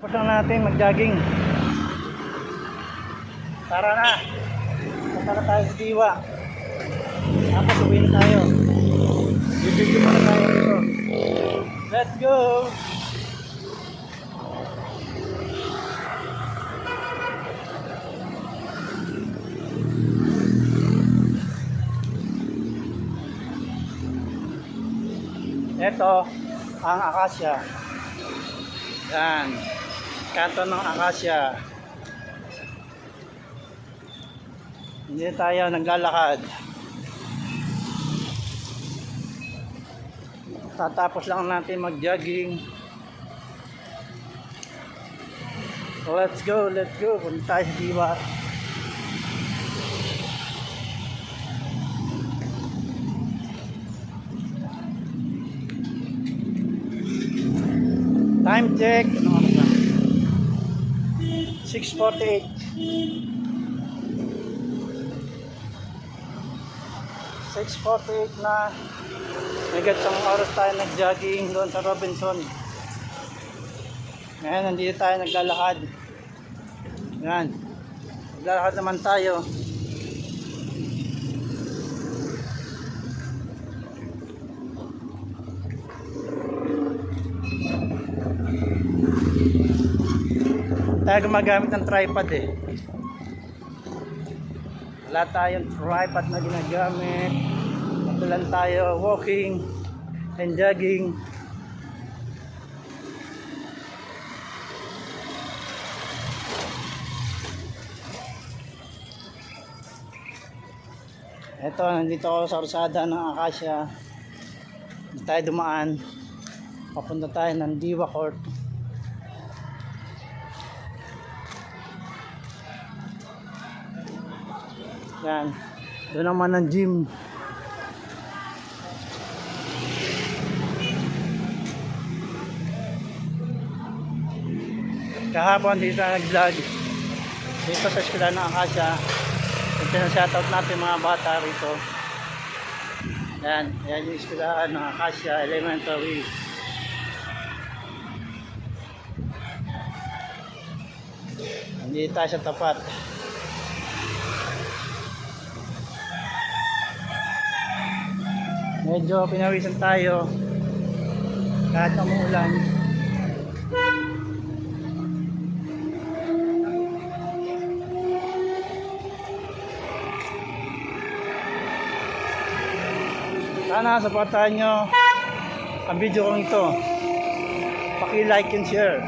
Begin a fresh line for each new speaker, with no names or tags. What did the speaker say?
Tapos lang natin mag-jogging. Tara na. Punta na tayo sa Diwa. Tapos uwi na tayo. Bibigyan mo na tayo dito. Let's go! Ito ang akasya. Yan. Kanto ng akasya. Hindi tayo naglalakad. Tatapos lang natin mag-jogging. So let's go. Punta tayo sa Diwa. Time check. Ano oras na? 6:48. 6:48 na. May gatsang oras tayo nag-jogging doon sa Robinson. Ngayon, nandito tayo naglalakad. Yan. Naglalakad naman tayo. Tayo gumagamit ng tripod eh. Wala tayong tripod na ginagamit. Ito lang tayo walking and jogging. Ito, nandito ako sa Rosada ng Akasya. Dito tayo dumaan. Papunta tayo ng Diwa Court. Yan. Doon naman ang gym. Kahapon dito na nag-vlog. Dito sa eskwela ng Akasya. Pinashoutout natin mga bata rito. Yan. Yan yung eskwela ng Akasya Elementary. Hindi tayo sa tapat. Medyo pinawisan tayo kahit umuulan. Sana supportahan nyo ang video kong ito. Paki-like and share.